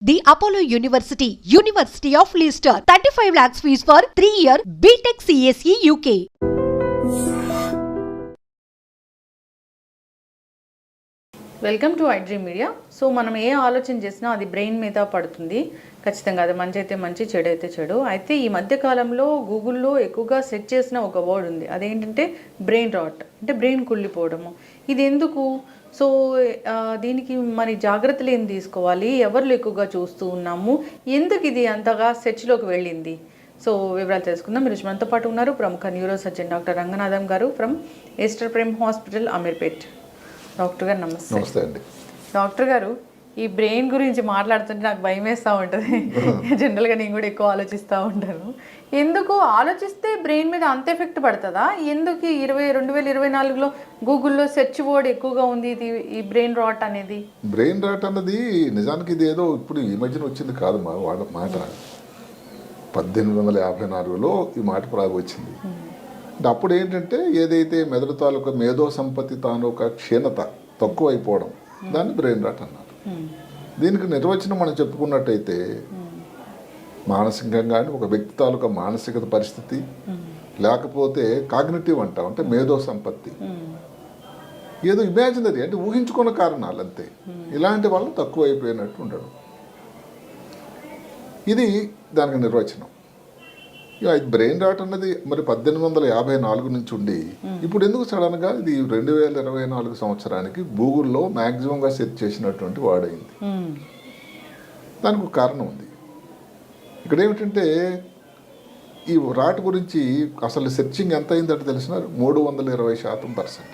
The Apollo University, University of Leicester, 35 lakhs fees for 3-year BTech CSE UK. Welcome to iDream media. So మనం ఏ ఆలోచన చేసినా అది brain మీద పడుతుంది ఖచ్చితంగా. అది మంచి అయితే మంచి, చెడు అయితే చెడు. అయితే ఈ మధ్య కాలంలో గూగుల్లో ఎక్కువగా సెర్చ్ చేసిన ఒక వర్డ్ ఉంది, అదేంటంటే బ్రెయిన్ రాట్, అంటే బ్రెయిన్ కుళ్ళిపోవడము. ఇది ఎందుకు? సో దీనికి మరి జాగ్రత్తలు ఏం తీసుకోవాలి, ఎవరు ఎక్కువగా చూస్తూ ఉన్నాము, ఎందుకు ఇది అంతగా సెర్చ్లోకి వెళ్ళింది? సో వివరాలు తెలుసుకుందాం. మీరు మనతో పాటు ఉన్నారు ప్రముఖ న్యూరో సర్జన్ డాక్టర్ రంగనాథం గారు from Aster Prime hospital, Ameerpet. Doctor గారు నమస్తే. నమస్తే అండి. డాక్టర్ గారు, ఈ బ్రెయిన్ గురించి మాట్లాడుతుంటే నాకు భయం వేస్తూ ఉంటుంది. జనరల్గా నేను కూడా ఎక్కువ ఆలోచిస్తూ ఉంటాను. ఎందుకు ఆలోచిస్తే బ్రెయిన్ మీద అంత ఎఫెక్ట్ పడుతుందా? ఎందుకు 2024లో గూగుల్లో సెర్చ్ వర్డ్ ఎక్కువగా ఉంది ఇది, ఈ బ్రెయిన్ రాట్ అనేది? బ్రెయిన్ రాట్ అన్నది నిజానికి ఇది ఏదో ఇప్పుడు ఈ మధ్యన వచ్చింది కాదు, వాళ్ళ మాట 1854లో ఈ మాట వచ్చింది. అంటే అప్పుడు ఏంటంటే ఏదైతే మెదడు తాలూకా మేధో సంపత్తి తాలూకా క్షీణత తక్కువ అయిపోవడం, దాన్ని బ్రెయిన్ రాట్ అన్నారు. దీనికి నిర్వచనం మనం చెప్పుకున్నట్టయితే మానసికంగా కానీ ఒక వ్యక్తి తాలూకా మానసిక పరిస్థితి, లేకపోతే కాగ్నిటివ్ అంటాం, అంటే మేధో సంపత్తి, ఏదో ఇమాజినరీ అంటే ఊహించుకున్న కారణాలు అంతే, ఇలాంటి వాళ్ళు తక్కువ అయిపోయినట్టు ఉండడం, ఇది దానికి నిర్వచనం. బ్రెయిన్ రాట్ అన్నది మరి 1854 నుంచి ఉండి ఇప్పుడు ఎందుకు సడన్గా ఇది 2024 సంవత్సరానికి గూగుల్లో మ్యాక్సిమంగా సెర్చ్ చేసినటువంటి వాడైంది? దానికి ఒక కారణం ఉంది. ఇక్కడ ఏమిటంటే ఈ రాట్ గురించి అసలు సెర్చింగ్ ఎంత అయిందంటే తెలిసిన 320%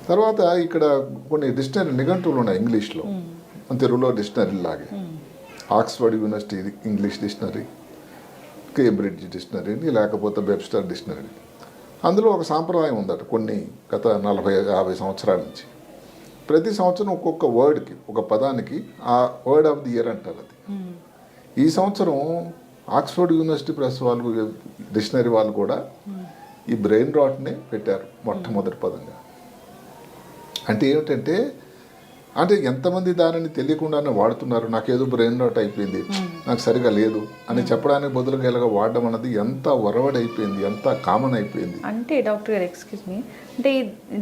తర్వాత ఇక్కడ కొన్ని డిక్షనరీ నిఘంటువులు ఉన్నాయి ఇంగ్లీష్లో, తెలుగులో డిక్షనరీ లాగే. Oxford university English dictionary, Cambridge dictionary, లేకపోతే వెబ్స్టర్ డిక్షనరీ. అందులో ఒక సాంప్రదాయం ఉందట కొన్ని గత 40-50 సంవత్సరాల నుంచి. ప్రతి సంవత్సరం ఒక్కొక్క వర్డ్కి, ఒక పదానికి ఆ వర్డ్ ఆఫ్ ది ఇయర్ అంటారు. అది ఈ సంవత్సరం ఆక్స్ఫర్డ్ యూనివర్సిటీ ప్రెస్ వాళ్ళు, డిక్షనరీ వాళ్ళు కూడా ఈ బ్రెయిన్ రాట్నే పెట్టారు మొట్టమొదటి పదంగా. అంటే ఏమిటంటే, అంటే ఎంతమంది దానిని తెలియకుండానే వాడుతున్నారు. నాకేదో బ్రెయిన్ రాట్ అయిపోయింది, నాకు సరిగా లేదు అని చెప్పడానికి బదులుగా ఇలాగా వాడడం అన్నది ఎంత వరవడి అయిపోయింది, ఎంత కామన్ అయిపోయింది. అంటే డాక్టర్ గారు, ఎక్స్క్యూజ్ మీ, అంటే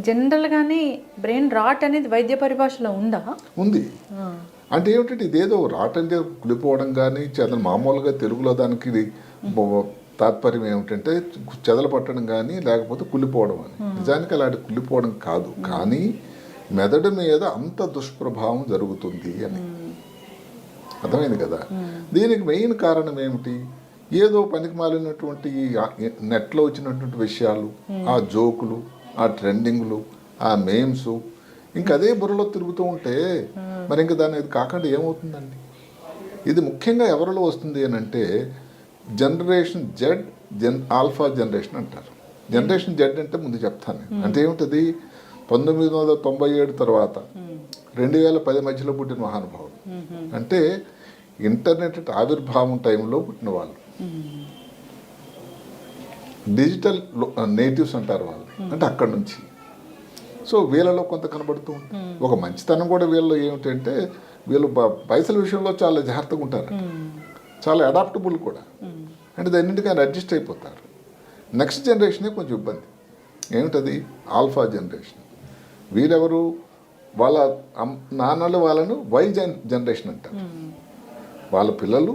జనరల్గానే బ్రెయిన్ రాట్ అనేది వైద్య పరిభాషలో ఉందా? ఉంది. అంటే ఏమిటంటే ఇదేదో రాట్ అంటే కులిపోవడం కానీ, మామూలుగా తెలుగులో దానికి తాత్పర్యం ఏమిటంటే చెదలు పట్టడం కానీ, లేకపోతే కులిపోవడం అని. నిజానికి అలాంటి కులిపోవడం కాదు, కానీ మెదడు మీద అంత దుష్ప్రభావం జరుగుతుంది అని అర్థమైంది కదా. దీనికి మెయిన్ కారణం ఏమిటి? ఏదో పనికి మాలినటువంటి నెట్లో వచ్చినటువంటి విషయాలు, ఆ జోకులు, ఆ ట్రెండింగ్లు, ఆ మేమ్స్, ఇంకా అదే బుర్రలో తిరుగుతూ ఉంటే మరి ఇంకా దాని ఇది కాకుండా ఏమవుతుందండి? ఇది ముఖ్యంగా ఎవరిలో వస్తుంది అని అంటే జనరేషన్ జెడ్, ఆల్ఫా జనరేషన్ అంటారు. జనరేషన్ జెడ్ అంటే ముందు చెప్తాను. అంటే ఏమిటది? 1997 తర్వాత 2010 మధ్యలో పుట్టిన మహానుభావులు, అంటే ఇంటర్నెట్ ఆవిర్భావం టైంలో పుట్టిన వాళ్ళు, డిజిటల్ నేటివ్స్ అంటారు వాళ్ళు, అంటే అక్కడి నుంచి. సో వీళ్ళలో కొంత కనబడుతూ ఉంటుంది. ఒక మంచితనం కూడా వీళ్ళలో ఏమిటంటే వీళ్ళు పైసల విషయంలో చాలా జాగ్రత్తగా ఉంటారు, చాలా అడాప్టబుల్ కూడా, అంటే దాన్నింటికి ఆయన అడ్జస్ట్ అయిపోతారు. నెక్స్ట్ జనరేషనే కొంచెం ఇబ్బంది. ఏమిటది? Alpha generation. వీరెవరు? వాళ్ళ నాన్నలు వాళ్ళను వై జనరేషన్ అంటారు. వాళ్ళ పిల్లలు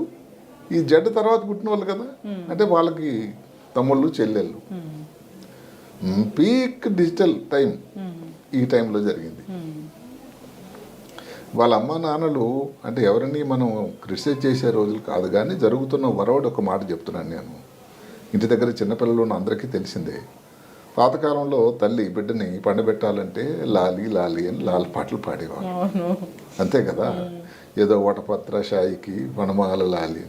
ఈ జెడ్ తర్వాత పుట్టిన వాళ్ళు కదా, అంటే వాళ్ళకి తమ్ముళ్ళు, చెల్లెళ్ళు. పీక్ డిజిటల్ టైం ఈ టైంలో జరిగింది. వాళ్ళ అమ్మ నాన్నలు అంటే ఎవరిని మనం క్రిటిసైజ్ చేసే రోజులు కాదు, కానీ జరుగుతున్న వరవడి ఒక మాట చెప్తున్నాను నేను. ఇంటి దగ్గర చిన్నపిల్లలు ఉన్న అందరికీ తెలిసిందే. పాతకాలంలో తల్లి బిడ్డని పండబెట్టాలంటే లాలి లాలి అని లాల పాటలు పాడేవాళ్ళు, అంతే కదా. ఏదో వటపత్ర షాయికి వనమాల లాలి,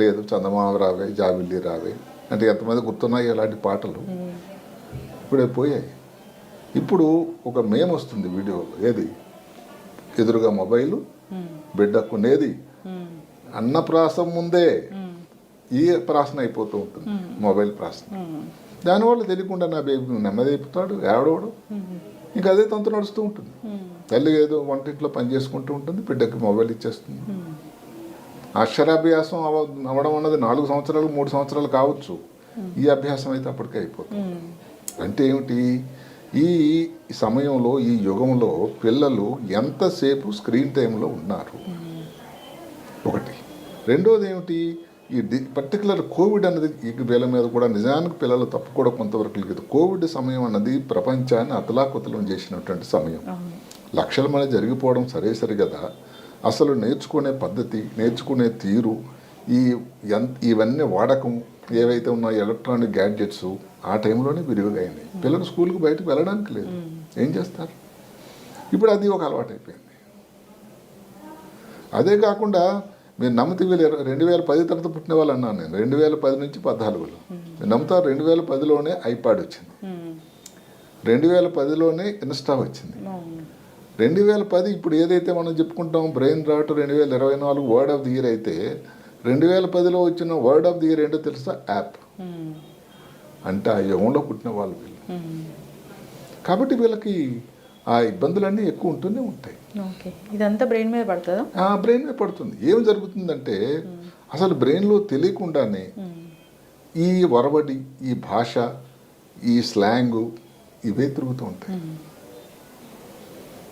లేదు చందమామ రావే జాబిల్లి రావే, అంటే ఎంతమంది గుర్తున్నాయి అలాంటి పాటలు. ఇప్పుడే పోయాయి. ఇప్పుడు ఒక మేమ్ వస్తుంది వీడియోలో, ఏది? ఎదురుగా మొబైలు, బిడ్డ కొనేది అన్నప్రాసం ముందే ఈ ప్రాసన అయిపోతూ ఉంటుంది, మొబైల్ ప్రాసన. దానివల్ల తెలియకుండా నా బేబీ నెమ్మది అయిపోతాడు, ఏడవడం, ఇంకా అదే తంతు నడుస్తూ ఉంటుంది. తల్లి ఏదో వంటింట్లో పని చేసుకుంటూ ఉంటుంది, బిడ్డకి మొబైల్ ఇచ్చేస్తుంది. అక్షరాభ్యాసం అవ్వడం అన్నది 4 సంవత్సరాలు 3 సంవత్సరాలు కావచ్చు, ఈ అభ్యాసం అయితే అప్పటికే అయిపోతుంది. అంటే ఏమిటి, ఈ సమయంలో ఈ యుగంలో పిల్లలు ఎంతసేపు స్క్రీన్ టైంలో ఉన్నారు ఒకటి. రెండోది ఏమిటి, ఈ పర్టికులర్ కోవిడ్ అన్నది ఈ వీళ్ళ మీద కూడా నిజానికి పిల్లలు తప్పు కూడా కొంతవరకు లేదు. కోవిడ్ సమయం అన్నది ప్రపంచాన్ని అతలాకుతలం చేసినటువంటి సమయం. లక్షల మంది జరిగిపోవడం సరే కదా, అసలు నేర్చుకునే పద్ధతి, నేర్చుకునే తీరు, ఇవన్నీ వాడకం ఏవైతే ఉన్నాయో ఎలక్ట్రానిక్ గ్యాడ్జెట్స్ ఆ టైంలోనే విరివిగా అయినాయి. పిల్లలు స్కూల్కి బయటకు వెళ్ళడానికి లేదు, ఏం చేస్తారు? ఇప్పుడు అది ఒక అలవాటు అయిపోయింది. అదే కాకుండా మీరు నమ్మితే వీళ్ళు 2010 తర్వాత పుట్టిన వాళ్ళు అన్నాను నేను. 2010 నుంచి 14లో మీరు నమ్ముతారు, 2010లోనే ఐపాడ్ వచ్చింది, 2010లోనే ఇన్స్టా వచ్చింది. 2010 ఇప్పుడు ఏదైతే మనం చెప్పుకుంటాం brain rot 2024 word of the year అయితే 2010లో వచ్చిన వర్డ్ ఆఫ్ ది ఇయర్ ఏంటో తెలుసా? యాప్. అంటే ఆ యుగంలో పుట్టిన వాళ్ళు వీళ్ళు. కాబట్టి వీళ్ళకి ఆ ఇబ్బందులన్నీ ఎక్కువ ఉంటూనే ఉంటాయి. ఇదంతా బ్రెయిన్ మీద పడుతుందా? బ్రెయిన్ మీద పడుతుంది. ఏం జరుగుతుందంటే అసలు బ్రెయిన్లో తెలియకుండానే ఈ వరవడి, ఈ భాష, ఈ స్లాంగు ఇవే తిరుగుతూ ఉంటాయి.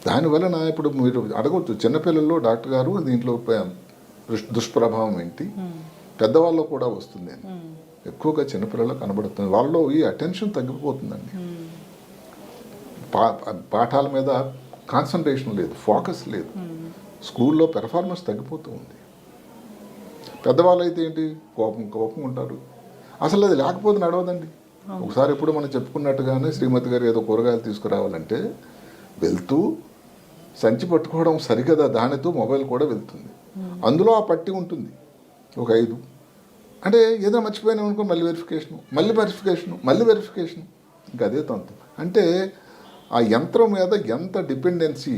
దానివలన ఇప్పుడు మీరు అడగవచ్చు, చిన్నపిల్లల్లో డాక్టర్ గారు దీంట్లో దుష్ప్రభావం ఏంటి, పెద్దవాళ్ళు కూడా వస్తుంది అని. ఎక్కువగా చిన్నపిల్లల్లో కనబడుతుంది. వాళ్ళలో ఈ అటెన్షన్ తగ్గిపోతుందండి. పాఠాల మీద కాన్సన్ట్రేషన్ లేదు, ఫోకస్ లేదు, స్కూల్లో పెర్ఫార్మెన్స్ తగ్గిపోతూ ఉంది. పెద్దవాళ్ళు అయితే ఏంటి, కోపం ఉంటారు. అసలు అది లేకపోతే నడవదండి. ఒకసారి ఎప్పుడు మనం చెప్పుకున్నట్టుగానే శ్రీమతి గారు ఏదో కూరగాయలు తీసుకురావాలంటే వెళ్తూ సంచి పట్టుకోవడం సరికదా, దానితో మొబైల్ కూడా వెళ్తుంది. అందులో ఆ పట్టి ఉంటుంది ఒక 5. అంటే ఏదో మర్చిపోయినా అనుకో మళ్ళీ వెరిఫికేషను, ఇంకా అదే తంతు. అంటే ఆ యంత్రం మీద ఎంత డిపెండెన్సీ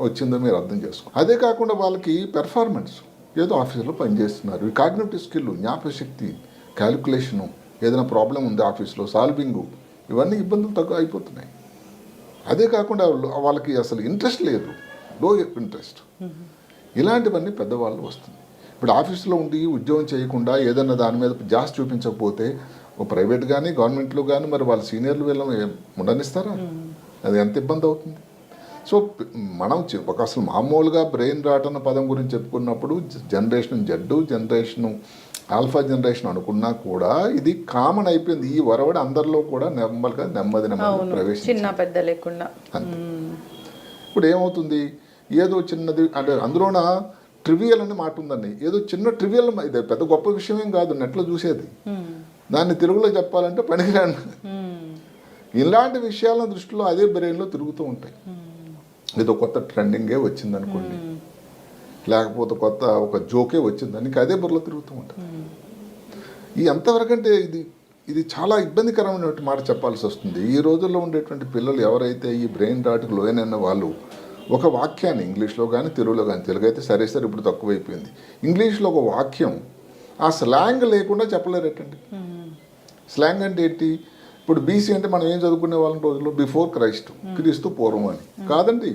వచ్చిందో మీరు అర్థం చేసుకో. అదే కాకుండా వాళ్ళకి పెర్ఫార్మెన్స్, ఏదో ఆఫీసులో పనిచేస్తున్నారు, ఈ కాగ్నిటివ్ స్కిల్, జ్ఞాపశక్తి, క్యాలిక్యులేషను, ఏదైనా ప్రాబ్లం ఉంది ఆఫీస్లో సాల్వింగు, ఇవన్నీ ఇబ్బందులు అయిపోతున్నాయి. అదే కాకుండా వాళ్ళకి అసలు ఇంట్రెస్ట్ లేదు, లో ఇంట్రెస్ట్. ఇలాంటివన్నీ పెద్దవాళ్ళు వస్తుంది. ఇప్పుడు ఆఫీసులో ఉండి ఉద్యోగం చేయకుండా ఏదైనా దాని మీద జాస్ చూపించకపోతే ప్రైవేట్ కానీ గవర్నమెంట్లో కానీ మరి వాళ్ళ సీనియర్లు వీళ్ళని ఉండనిస్తారా? అది ఎంత ఇబ్బంది అవుతుంది. సో మనం ఒక అసలు మామూలుగా బ్రెయిన్ రాట్ అన్న పదం గురించి చెప్పుకున్నప్పుడు generation Z, generation alpha generation అనుకున్నా కూడా ఇది కామన్ అయిపోయింది. ఈ వరవడి అందరిలో కూడా నెమ్మది ప్రవేశించింది, చిన్న పెద్ద లేకుండా. ఇప్పుడు ఏమవుతుంది, ఏదో చిన్నది అంటే అందులోన ట్రివియల్ అని మాట ఉందండి. ఏదో చిన్న ట్రివియల్, ఇది పెద్ద గొప్ప విషయం ఏం కాదు నెట్లో చూసేది. దాన్ని తెలుగులో చెప్పాలంటే పనికిరాను. ఇలాంటి విషయాల దృష్టిలో అదే బ్రెయిన్లో తిరుగుతూ ఉంటాయి. ఏదో కొత్త ట్రెండింగే వచ్చింది అనుకోండి, లేకపోతే కొత్త ఒక జోకే వచ్చిందని అదే బుర్రలో తిరుగుతూ ఉంటుంది. ఈ ఎంతవరకంటే ఇది చాలా ఇబ్బందికరమైన మాట చెప్పాల్సి వస్తుంది. ఈ రోజుల్లో ఉండేటువంటి పిల్లలు ఎవరైతే ఈ బ్రెయిన్ రాట్కి లోయనన్న వాళ్ళు ఒక వాక్యాన్ని ఇంగ్లీష్లో కానీ తెలుగులో కానీ, తెలుగు అయితే సరే ఇప్పుడు తక్కువైపోయింది, ఇంగ్లీష్లో ఒక వాక్యం ఆ స్లాంగ్ లేకుండా చెప్పలేరటండి. స్లాంగ్ అంటే ఏంటి, ఇప్పుడు బీసీ అంటే మనం ఏం చదువుకునే వాళ్ళం రోజుల్లో బిఫోర్ క్రైస్ట్, క్రీస్తు పూర్వం అని కాదండి,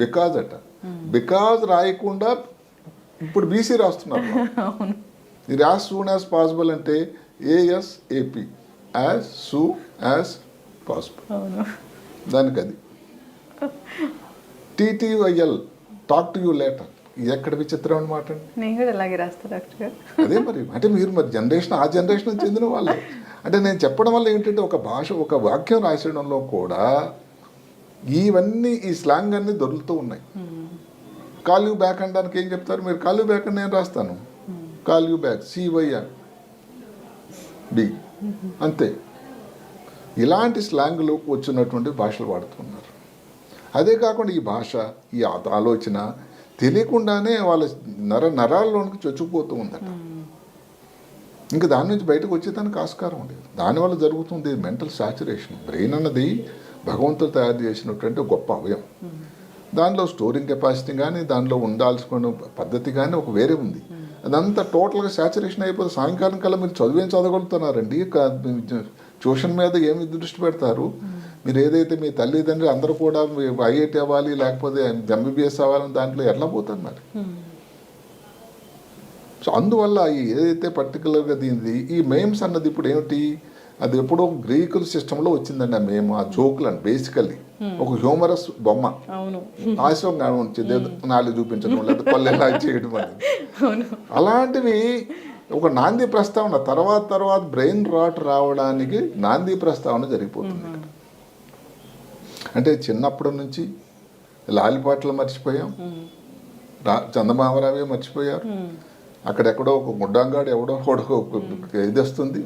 బికాజ్ అట. బికాజ్ రాయకుండా ఇప్పుడు బీసీ రాస్తున్నారు. ఇది యాజ్ సూన్ యాజ్ పాసిబుల్ అంటే ASAP, as soon as possible. దానికి అది TTYL, talk to you later. ఇది ఎక్కడ విచిత్రం అనమాట అండి. నేను కూడా అలాగే రాస్తాను డాక్టర్ గారు. అదే మరి, అంటే మీరు మరి జనరేషన్ ఆ జనరేషన్ చెందిన వాళ్ళు. అంటే నేను చెప్పడం వల్ల ఏంటంటే ఒక భాష, ఒక వాక్యం రాసేయడంలో కూడా ఇవన్నీ ఈ స్లాంగ్ అన్నీ దొరుకుతూ ఉన్నాయి. కాల్ యూ బ్యాక్ అనడానికి ఏం చెప్తారు మీరు? కాల్ యూ బ్యాక్ అని నేను రాస్తాను, call you back CYR B, అంతే. ఇలాంటి స్లాంగ్లు వచ్చినటువంటి భాషలు వాడుతున్నారు. అదే కాకుండా ఈ భాష, ఈ ఆలోచన తెలియకుండానే వాళ్ళ నరాల్లోనికి చొచ్చుకుపోతూ ఉందట. ఇంకా దాని నుంచి బయటకు వచ్చేదానికి ఆస్కారం ఉండేది. దానివల్ల జరుగుతుంది మెంటల్ సాచురేషన్. బ్రెయిన్ అన్నది భగవంతుడు తయారు చేసినటువంటి గొప్ప అవయం. దానిలో స్టోరింగ్ కెపాసిటీ కానీ, దానిలో ఉండాల్సిన పద్ధతి కానీ ఒక వేరే ఉంది. అదంతా టోటల్గా సాచురేషన్ అయిపోతే సాయంకాలం కల్లా మీరు చదివేం చదవగలుగుతున్నారండి. ట్యూషన్ మీద ఏమి దృష్టి పెడతారు? మీరు ఏదైతే మీ తల్లిదండ్రులు అందరూ కూడా ఐఐటి అవ్వాలి లేకపోతే ఎంబీబీఎస్ అవ్వాలని దాంట్లో ఎట్లా పోతారు మరి? సో అందువల్ల ఏదైతే పర్టికులర్గా దీనిది ఈ మేమ్స్ అన్నది ఇప్పుడు ఏమిటి, అది ఎప్పుడో గ్రీకుల సిస్టంలో వచ్చిందండి. ఆ మేము ఆ జోకులు అని బేసికల్లీ ఒక హ్యూమరస్ బొమ్మ, హాస్యంగా ఉంచేది, నాలుగు చూపించడం లేదా పల్లెలా చేయడం అనేది. అలాంటివి ఒక నాంది ప్రస్తావన తర్వాత బ్రెయిన్ రాట్ రావడానికి నాంది ప్రస్తావన జరిగిపోతుంది. అంటే చిన్నప్పటి నుంచి లాలిపాటలు మర్చిపోయాం, చందమామరావే మర్చిపోయారు, అక్కడెక్కడో ఒక గుడ్డంగాడు ఎవడో ఇది వస్తుంది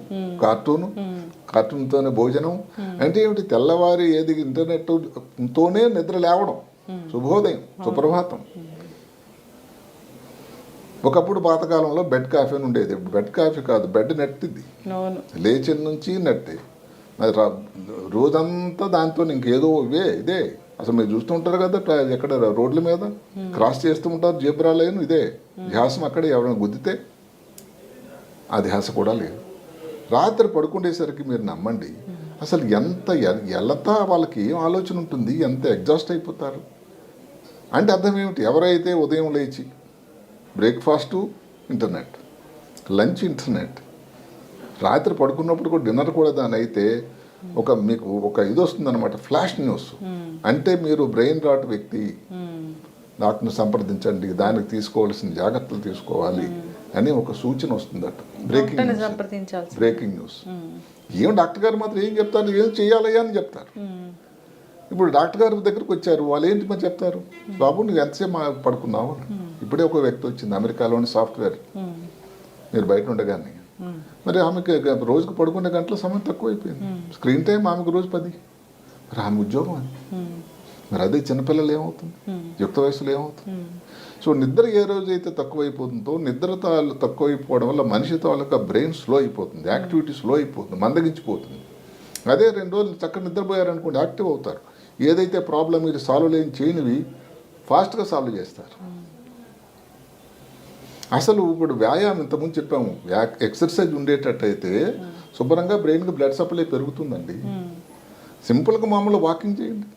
కార్టూన్తోనే భోజనం. అంటే ఏమిటి, తెల్లవారి ఏది ఇంటర్నెట్తోనే నిద్ర లేవడం, శుభోదయం సుప్రభాతం. ఒకప్పుడు పాతకాలంలో బెడ్ కాఫీ అని ఉండేది, ఇప్పుడు బెడ్ కాఫీ కాదు, బెడ్ నెట్. ఇది లేచిన నుంచి నెట్టే, మరి రోజంతా దాంతో ఇంకేదో ఇదే. అసలు మీరు చూస్తుంటారు కదా ఎక్కడ రోడ్ల మీద క్రాస్ చేస్తూ ఉంటారు జేబ్రా లైన్, ఇదే ధ్యాసం. అక్కడ ఎవరైనా గుద్దితే ఆ ధ్యాస కూడా లేదు. రాత్రి పడుకునేసరికి మీరు నమ్మండి అసలు ఎంత ఎల్లతా వాళ్ళకి ఏం ఆలోచన ఉంటుంది, ఎంత ఎగ్జాస్ట్ అయిపోతారు. అంటే అర్థం ఏమిటి, ఎవరైతే ఉదయం లేచి బ్రేక్ఫాస్టు ఇంటర్నెట్, లంచ్ ఇంటర్నెట్, రాత్రి పడుకున్నప్పుడు కూడా డిన్నర్ కూడా దాని అయితే మీకు ఒక ఇది వస్తుంది అనమాట, ఫ్లాష్ న్యూస్. అంటే మీరు బ్రెయిన్ రాట్ వ్యక్తి, డాక్టర్ని సంప్రదించండి, దానికి తీసుకోవాల్సిన జాగ్రత్తలు తీసుకోవాలి అని ఒక సూచన వస్తుందట. Breaking news. ఏం డాక్టర్ గారు మాత్రం ఏం చెప్తారు, ఏం చేయాలయ్యా అని చెప్తారు. ఇప్పుడు డాక్టర్ గారి దగ్గరకు వచ్చారు, వాళ్ళు ఏంటి మరి చెప్తారు, బాబు నువ్వు ఎంతసేపు పడుకున్నావు. ఇప్పుడే ఒక వ్యక్తి వచ్చింది, అమెరికాలోని సాఫ్ట్వేర్, మీరు బయట ఉండగానే. మరి ఆమెకి రోజుకు పడుకునే గంటల సమయం తక్కువ అయిపోయింది, స్క్రీన్ టైం ఆమెకు రోజు 10. మరి ఆమె ఉద్యోగం అది. మరి అదే చిన్నపిల్లలు ఏమవుతుంది, యుక్త వయసులో ఏమవుతుంది. సో నిద్ర ఏ రోజైతే తక్కువైపోతుందో, నిద్ర తక్కువైపోవడం వల్ల మనిషి తాలూకా బ్రెయిన్ స్లో అయిపోతుంది, యాక్టివిటీ స్లో అయిపోతుంది, మందగించిపోతుంది. అదే 2 రోజులు చక్కగా నిద్రపోయారనుకోండి, యాక్టివ్ అవుతారు. ఏదైతే ప్రాబ్లం మీరు సాల్వ్ చేయనివి ఫాస్ట్గా సాల్వ్ చేస్తారు. అసలు ఇప్పుడు వ్యాయామం ఇంతకుముందు చెప్పాము, ఎక్సర్సైజ్ ఉండేటట్టయితే శుభ్రంగా బ్రెయిన్కి బ్లడ్ సప్లై పెరుగుతుందండి. సింపుల్గా మామూలు వాకింగ్ చేయండి.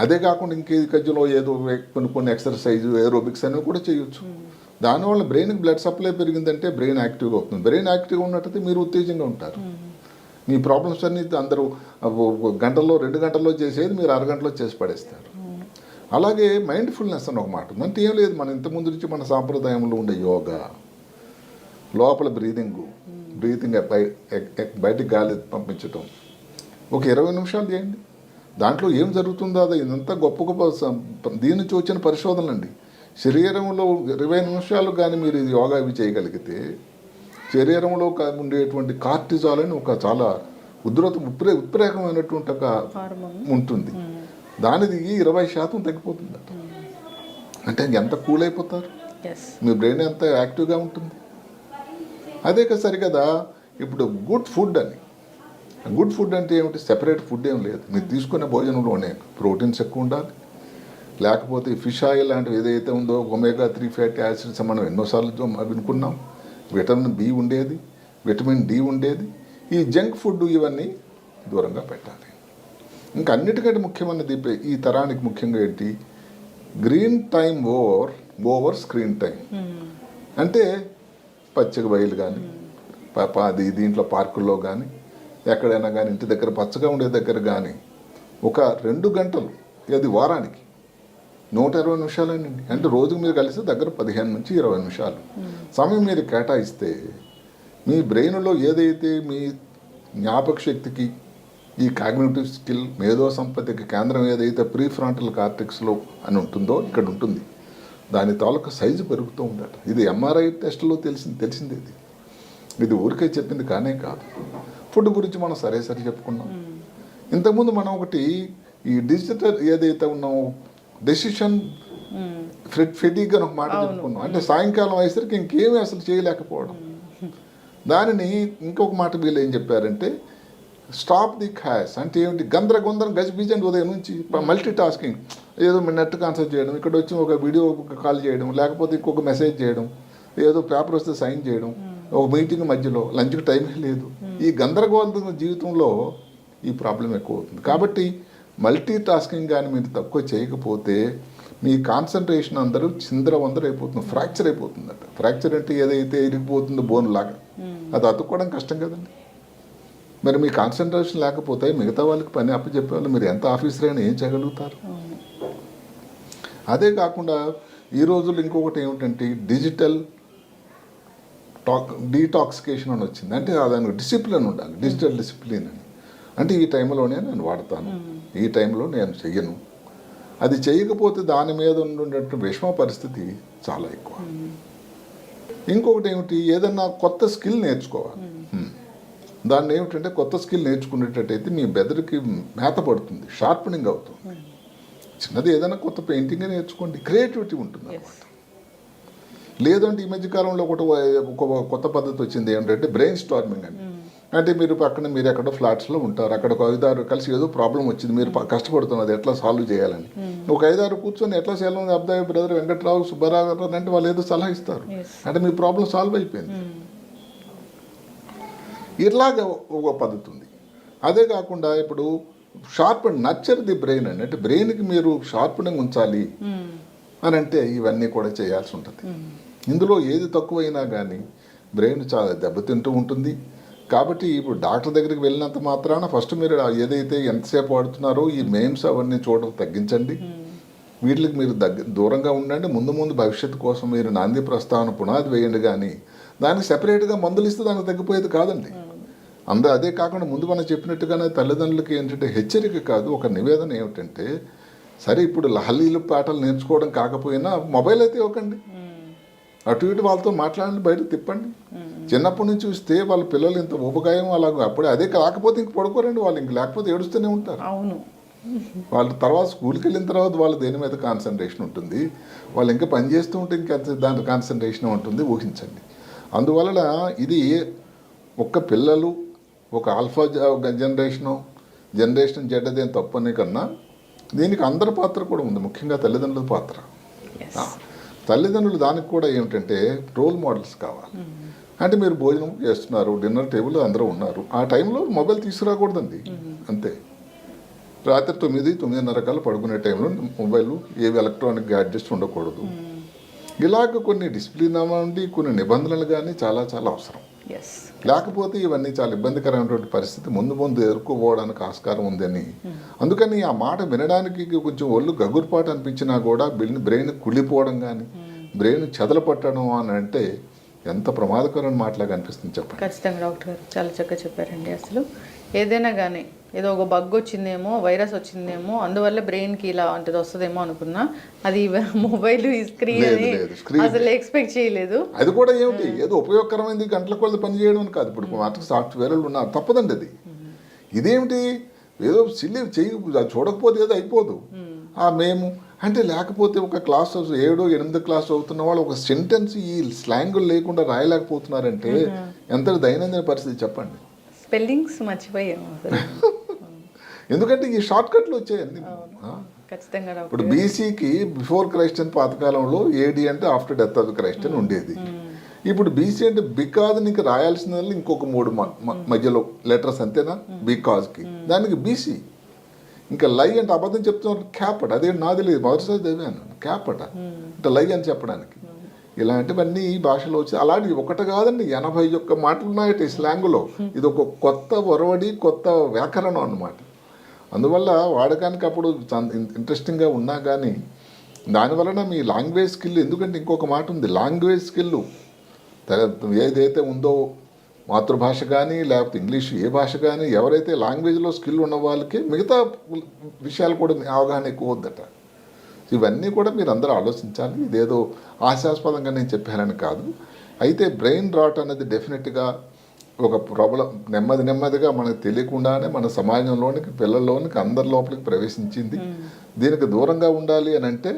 అదే కాకుండా ఇంకేది కజ్జలో ఏదో కొన్ని ఎక్సర్సైజ్ ఏరోబిక్స్ అనేవి కూడా చేయొచ్చు. దానివల్ల బ్రెయిన్కి బ్లడ్ సప్లై పెరిగిందంటే బ్రెయిన్ యాక్టివ్గా అవుతుంది. బ్రెయిన్ యాక్టివ్గా ఉన్నట్టయితే మీరు ఉత్తేజంగా ఉంటారు. మీ ప్రాబ్లమ్స్ అన్ని అందరూ గంటల్లో 2 గంటల్లో చేసేది మీరు అరగంటలో చేసి పడేస్తారు. అలాగే మైండ్ఫుల్నెస్ అని ఒక మాట. అంటే ఏం లేదు, మన ఇంతకుముందు నుంచి మన సాంప్రదాయంలో ఉండే యోగా, లోపల బ్రీతింగ్ బయటికి గాలి పంపించటం, ఒక 20 నిమిషాలు చేయండి. దాంట్లో ఏం జరుగుతుందో అది ఇదంతా గొప్ప దీని నుంచి వచ్చిన పరిశోధనలు అండి. శరీరంలో 20 నిమిషాలు కానీ మీరు ఇది యోగా ఇవి చేయగలిగితే శరీరంలో ఉండేటువంటి కార్టిజాల్ అని ఒక చాలా ఉత్ప్రేరకమైనటువంటి ఒక ఉంటుంది, దానిది 20% తగ్గిపోతుంది. అంటే ఎంత కూల్ అయిపోతారు, మీ బ్రెయిన్ ఎంత యాక్టివ్గా ఉంటుంది. అదే కదా సరికదా. ఇప్పుడు గుడ్ ఫుడ్ అని, గుడ్ ఫుడ్ అంటే ఏమిటి, సెపరేట్ ఫుడ్ ఏం లేదు. మీరు తీసుకునే భోజనంలోనే ప్రోటీన్స్ ఎక్కువ ఉండాలి, లేకపోతే ఫిష్ ఆయిల్ లాంటివి ఏదైతే ఉందో ఒమేగా 3 ఫ్యాటీ యాసిడ్స్ మనం ఎన్నోసార్లు వినుకున్నాం, విటమిన్ బి ఉండేది, విటమిన్ డి ఉండేది. ఈ జంక్ ఫుడ్ ఇవన్నీ దూరంగా పెట్టాలి. ఇంకా అన్నిటికంటే ముఖ్యమైనది ఈ తరానికి ముఖ్యంగా ఏంటి, green time over screen time. అంటే పచ్చగా బయలు కానీ దీంట్లో పార్కుల్లో కానీ ఎక్కడైనా కానీ ఇంటి దగ్గర పచ్చగా ఉండే దగ్గర కానీ ఒక 2 గంటలు, అది వారానికి 120 నిమిషాలేనండి. అంటే రోజుకు మీరు కలిసి దగ్గర 15 నుంచి 20 నిమిషాలు సమయం మీరు కేటాయిస్తే మీ బ్రెయిన్లో ఏదైతే మీ జ్ఞాపక శక్తికి, ఈ కాగ్నిటివ్ స్కిల్, మేధో సంపత్తికి కేంద్రం ఏదైతే ప్రీఫ్రాంటల్ కార్టెక్స్లో అని ఉంటుందో ఇక్కడ ఉంటుంది, దాని తాలూకా సైజు పెరుగుతూ ఉండట. ఇది ఎంఆర్ఐ టెస్ట్లో తెలిసింది. ఇది ఊరికే చెప్పింది కానే కాదు. ఫుడ్ గురించి మనం సరే చెప్పుకున్నాం. ఇంతకుముందు మనం ఒకటి ఈ డిజిటల్ ఏదైతే ఉన్నామో డెసిషన్ ఫెటిగ్ అని ఒక మాట చెప్పుకున్నాం. అంటే సాయంకాలం అయ్యేసరికి ఇంకేమీ అసలు చేయలేకపోవడం. దానిని ఇంకొక మాట వీళ్ళు ఏం చెప్పారంటే స్టాప్ ది ఖాయస్. అంటే ఏమిటి, గందరగోందరం గజిబిజండి ఉదయం నుంచి మల్టీ టాస్కింగ్. ఏదో నెట్ కాన్సల్ట్ చేయడం, ఇక్కడ వచ్చి ఒక వీడియో కాల్ చేయడం, లేకపోతే ఇంకొక మెసేజ్ చేయడం, ఏదో పేపర్ వస్తే సైన్ చేయడం, ఒక మీటింగ్ మధ్యలో, లంచ్కి టైం లేదు. ఈ గందరగోళ జీవితంలో ఈ ప్రాబ్లం ఎక్కువ అవుతుంది. కాబట్టి మల్టీ టాస్కింగ్ కానీ మీరు తక్కువ చేయకపోతే మీ కాన్సన్ట్రేషన్ అందరూ చిందరవందర అయిపోతుంది, ఫ్రాక్చర్ అయిపోతుందట. ఫ్రాక్చర్ అంటే ఏదైతే ఇరిగిపోతుందో బోన్ లాగా, అది అతుక్కోవడం కష్టం కదండి. మరి మీ కాన్సన్ట్రేషన్ లేకపోతే మిగతా వాళ్ళకి పని అప్పచెప్పే వాళ్ళు మీరు ఎంత ఆఫీసర్ అయినా ఏం చేయగలుగుతారు? అదే కాకుండా ఈ రోజుల్లో ఇంకొకటి ఏమిటంటే డిజిటల్ డీటాక్సికేషన్ అని వచ్చింది. అంటే దానికి డిసిప్లిన్ ఉండాలి, డిజిటల్ డిసిప్లిన్ అని. అంటే ఈ టైంలోనే నేను వాడతాను, ఈ టైంలో నేను చెయ్యను. అది చేయకపోతే దాని మీద ఉండేటువంటి విషమ పరిస్థితి చాలా ఎక్కువ. ఇంకొకటి ఏమిటి, ఏదన్నా కొత్త స్కిల్ నేర్చుకోవాలి. దాన్ని ఏమిటంటే కొత్త స్కిల్ నేర్చుకునేటట్టయితే మీ బెదరికి మేత పడుతుంది, షార్పనింగ్ అవుతుంది. చిన్నది ఏదైనా కొత్త పెయింటింగ్ నేర్చుకోండి, క్రియేటివిటీ ఉంటుంది అన్నమాట. లేదంటే ఈ మధ్యకాలంలో ఒక కొత్త పద్ధతి వచ్చింది ఏంటంటే బ్రెయిన్ స్టార్మింగ్ అని. అంటే మీరు పక్కన మీరు ఎక్కడో ఫ్లాట్స్లో ఉంటారు, అక్కడ ఒక 5-6 కలిసి ఏదో ప్రాబ్లం వచ్చింది, మీరు కష్టపడుతున్నది ఎట్లా సాల్వ్ చేయాలని. ఒక 5-6 కూర్చొని ఎట్లా చేయాలని అబ్బాయి బ్రదర్ వెంకట్రావు సుబ్బారావు గారు అంటే వాళ్ళు ఏదో సలహా ఇస్తారు, అంటే మీ ప్రాబ్లం సాల్వ్ అయిపోయింది. ఇలాగ ఒక పద్ధతి ఉంది. అదే కాకుండా ఇప్పుడు sharp and nurture the brain అండి, అంటే బ్రెయిన్కి మీరు షార్ప్నింగ్ ఉంచాలి అని అంటే ఇవన్నీ కూడా చేయాల్సి ఉంటుంది. ఇందులో ఏది తక్కువైనా కానీ బ్రెయిన్ చాలా దెబ్బతింటూ ఉంటుంది. కాబట్టి ఇప్పుడు డాక్టర్ దగ్గరికి వెళ్ళినంత మాత్రాన ఫస్ట్ మీరు ఏదైతే ఎంతసేపు వాడుతున్నారో ఈ మెయిన్స్ అవన్నీ చూడడం తగ్గించండి. వీటికి మీరు దూరంగా ఉండండి. ముందు భవిష్యత్తు కోసం మీరు నాంది ప్రస్తావన పునాది వేయండి, కానీ దానికి సెపరేట్గా మందులు ఇస్తే దానికి తగ్గిపోయేది కాదండి. అదే కాకుండా ముందు మనం చెప్పినట్టుగానే తల్లిదండ్రులకి ఏంటంటే హెచ్చరిక కాదు, ఒక నివేదన ఏమిటంటే, సరే ఇప్పుడు లహలీలు పాటలు నేర్చుకోవడం కాకపోయినా మొబైల్ అయితే ఇవ్వకండి, అటు ఇటు వాళ్ళతో మాట్లాడండి, బయట తిప్పండి. చిన్నప్పటి నుంచి చూస్తే వాళ్ళ పిల్లలు ఇంత ఉపకాయం అలాగ అప్పుడే అదే కాకపోతే ఇంక పడుకోరండి వాళ్ళు, ఇంక లేకపోతే ఏడుస్తూనే ఉంటారు. అవును, వాళ్ళు తర్వాత స్కూల్కి వెళ్ళిన తర్వాత వాళ్ళు దేని మీద కాన్సన్ట్రేషన్ ఉంటుంది, వాళ్ళు ఇంకా పని చేస్తూ ఉంటే ఇంకా దాని కాన్సన్ట్రేషన్ ఉంటుంది, ఊహించండి. అందువలన ఇది ఒక్క పిల్లలు ఒక ఆల్ఫా జనరేషన్ జెడ్డదేం తప్పనే కన్నా దీనికి అందరి పాత్ర కూడా ఉంది, ముఖ్యంగా తల్లిదండ్రుల పాత్ర. తల్లిదండ్రులు దానికి కూడా ఏమిటంటే రోల్ మోడల్స్ కావాలి. అంటే మీరు భోజనం చేస్తున్నారు, డిన్నర్ టేబుల్ అందరూ ఉన్నారు, ఆ టైంలో మొబైల్ తీసుకురాకూడదండి, అంతే. రాత్రి 9-9:30 పడుకునే టైంలో మొబైల్ ఏవి ఎలక్ట్రానిక్ గ్యాడ్జెట్స్ ఉండకూడదు. ఇలాగ కొన్ని డిసిప్లిన్ నుండి కొన్ని నిబంధనలు కానీ చాలా చాలా అవసరం. లేకపోతే ఇవన్నీ చాలా ఇబ్బందికరమైనటువంటి పరిస్థితి ముందు ఎదుర్కోపోవడానికి ఆస్కారం ఉందని. అందుకని ఆ మాట వినడానికి కొంచెం ఒళ్ళు గగురుపాటు అనిపించినా కూడా బ్రెయిన్ కుళ్ళిపోవడం కానీ బ్రెయిన్ చెదలు పట్టడం అని అంటే ఎంత ప్రమాదకరమైన మాటలాగా అనిపిస్తుంది చెప్పండి. ఖచ్చితంగా డాక్టర్ గారు చాలా చక్కగా చెప్పారండి. అసలు ఏదైనా కానీ ఏదో ఒక బగ్ వచ్చిందేమో, వైరస్ వచ్చిందేమో, అందువల్ల బ్రెయిన్కి ఇలా అంటే వస్తుందేమో అనుకున్నా, అది మొబైల్ స్క్రీన్ అని అసలు ఎక్స్పెక్ట్ చేయలేదు. అది కూడా ఏమిటి ఏదో ఉపయోగకరమైంది గంటల కొద్ది పని చేయడం కాదు. ఇప్పుడు మాకు సాఫ్ట్వేర్లు ఉన్నారు, తప్పదండి అది. ఇదేమిటి ఏదో సిల్లి చెయ్యి చూడకపోతే ఏదో అయిపోదు. మేము అంటే లేకపోతే ఒక క్లాస్ 7-8 క్లాస్ అవుతున్న వాళ్ళు ఒక సెంటెన్స్ ఈ స్లాంగులు లేకుండా రాయలేకపోతున్నారంటే ఎంత దైనందిన పరిస్థితి చెప్పండి. స్పెల్లింగ్స్ మర్చిపోయాము ఎందుకంటే ఈ షార్ట్ కట్లు వచ్చాయండి. ఇప్పుడు బీసీకి బిఫోర్ క్రైస్ట్ అని పాతకాలంలో ఏడి అంటే ఆఫ్టర్ డెత్ ఆఫ్ క్రైస్ట్ అని ఉండేది. ఇప్పుడు బీసీ అంటే బికాజ్ నీకు రాయాల్సిన ఇంకొక 3 మధ్యలో లెటర్స్ అంతేనా, బికాజ్కి, దానికి బీసీ. ఇంకా లై అంటే అబద్ధం చెప్తున్నారు, క్యాపట, అదే నాది లేదు, మొదటిసారి చదివాను క్యాపట అంటే లై అని చెప్పడానికి. ఇలాంటివన్నీ ఈ భాషలో వచ్చి అలాంటి ఒకటి కాదండి 81 మాటలు ఉన్నాయట ఈ స్లాంగులో. ఇది ఒక కొత్త ఒరవడి, కొత్త వ్యాకరణం అన్నమాట. అందువల్ల వాడకానికి అప్పుడు ఇంట్రెస్టింగ్గా ఉన్నా కానీ దానివలన మీ లాంగ్వేజ్ స్కిల్, ఎందుకంటే ఇంకొక మాట ఉంది, లాంగ్వేజ్ స్కిల్ ఏదైతే ఉందో మాతృభాష కానీ లేకపోతే ఇంగ్లీష్ ఏ భాష కానీ ఎవరైతే లాంగ్వేజ్లో స్కిల్ ఉన్న వాళ్ళకి మిగతా విషయాలు కూడా అవగాహన ఎక్కువ వద్దట. ఇవన్నీ కూడా మీరు అందరూ ఆలోచించాలి. ఇదేదో ఆశాస్పదంగా నేను చెప్పానని కాదు. అయితే బ్రెయిన్ రాట్ అనేది డెఫినెట్గా ఒక ప్రాబ్లం నెమ్మదిగా మనకు తెలియకుండానే మన సమాజంలోనికి, పిల్లల్లోనికి, అందరి లోపలికి ప్రవేశించింది. దీనికి దూరంగా ఉండాలి అని అంటే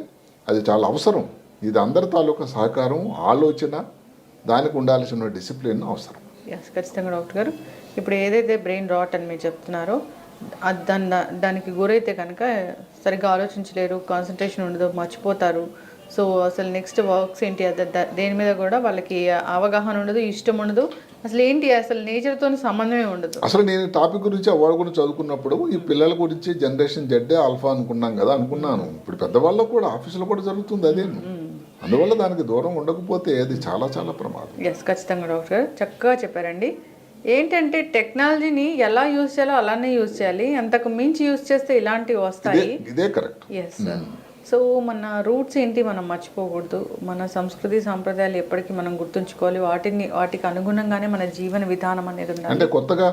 అది చాలా అవసరం. ఇది అందరి తాలూకా సహకారం, ఆలోచన, దానికి ఉండాల్సిన డిసిప్లిన్ అవసరం. ఖచ్చితంగా డాక్టర్ గారు. ఇప్పుడు ఏదైతే బ్రెయిన్ రాట్ అని మీరు చెప్తున్నారో దానికి గురైతే కనుక సరిగ్గా ఆలోచించలేరు, కాన్సన్ట్రేషన్ ఉండదు, మర్చిపోతారు. సో అసలు నెక్స్ట్ వర్క్స్ ఏంటి దేని మీద కూడా వాళ్ళకి అవగాహన ఉండదు, ఇష్టం ఉండదు, అసలు ఏంటి అసలు నేచర్తో సంబంధమే ఉండదు. అసలు నేను టాపిక్ గురించి అవార్డు గురించి చదువుకున్నప్పుడు ఈ పిల్లల గురించి జనరేషన్ జెడ్డే ఆల్ఫా అనుకున్నాం కదా అనుకున్నాను. ఇప్పుడు పెద్దవాళ్ళకు కూడా ఆఫీసులో కూడా జరుగుతుంది అదే. అందువల్ల దానికి దూరం ఉండకపోతే అది చాలా చాలా ప్రమాదం. ఎస్, ఖచ్చితంగా డాక్టర్ గారు చక్కగా చెప్పారండి. ఏంటంటే టెక్నాలజీని ఎలా యూజ్ చేయాలో అలానే యూజ్ చేయాలి, అంతకు మించి యూజ్ చేస్తే ఇలాంటివి వస్తాయి. ఇదే కరెక్ట్. ఎస్. సో మన రూట్స్ ఏంటి మనం మర్చిపోకూడదు, మన సంస్కృతి సాంప్రదాయాలు ఎప్పటికీ మనం గుర్తుంచుకోవాలి, వాటికి అనుగుణంగానే మన జీవన విధానం అనేది ఉండాలి. అంటే కొత్తగా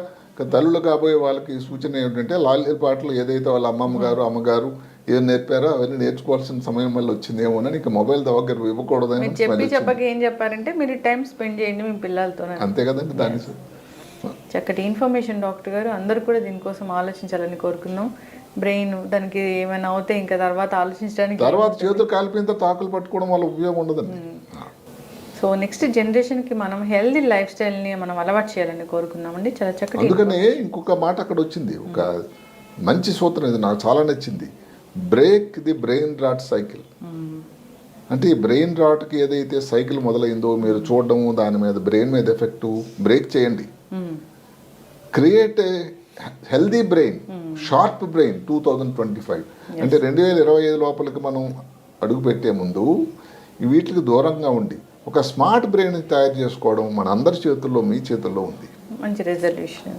తల్లులు కాబోయే వాళ్ళకి సూచన ఏమిటంటే లాలి పాటలు ఏదైతే వాళ్ళ అమ్మగారు ఏం నేర్పారో అవన్నీ నేర్చుకోవాల్సిన సమయం వల్ల వచ్చిందేమోనని ఇక మొబైల్ దగ్గర ఇవ్వకూడదని చెప్పక ఏం చెప్పారంటే మీరు టైం స్పెండ్ చేయండి మీ పిల్లలతో. అంతే కదండి. దాని చక్కటి ఇన్ఫర్మేషన్ డాక్టర్ గారు. అందరూ కూడా దీనికోసం ఆలోచించాలని కోరుకుందాం. బ్రెయిన్ దానికి ఏమైనా అవుతే ఇంకా తర్వాత ఆలోచించడానికి తర్వాత చేతులు కాలిపోయిన తాకులు పట్టుకోవడం వల్ల ఉపయోగం ఉండదండి. సో నెక్స్ట్ జనరేషన్కి మనం హెల్దీ లైఫ్ స్టైల్ని మనం అలవాటు చేయాలని కోరుకుందామండి. చాలా చక్కటి. అందుకనే ఇంకొక మాట అక్కడ వచ్చింది, ఒక మంచి సూత్రం, ఇది నాకు చాలా నచ్చింది. Break the brain rot cycle. అంటే ఈ బ్రెయిన్ రాట్కి ఏదైతే సైకిల్ మొదలైందో మీరు చూడడము, దాని మీద బ్రెయిన్ మీద ఎఫెక్ట్ బ్రేక్ చేయండి. Create a healthy brain, sharp brain 2025. అంటే 2025 లోపలికి మనం అడుగు పెట్టే ముందు వీటికి దూరంగా ఉండి ఒక స్మార్ట్ బ్రెయిన్ తయారు చేసుకోవడం మన అందరి చేతుల్లో, మీ చేతుల్లో ఉంది. మంచి రిజల్యూషన్.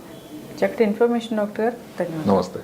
చక్కటి ఇన్ఫర్మేషన్ డాక్టర్ గారు. ధన్యవాదాలు. నమస్తే.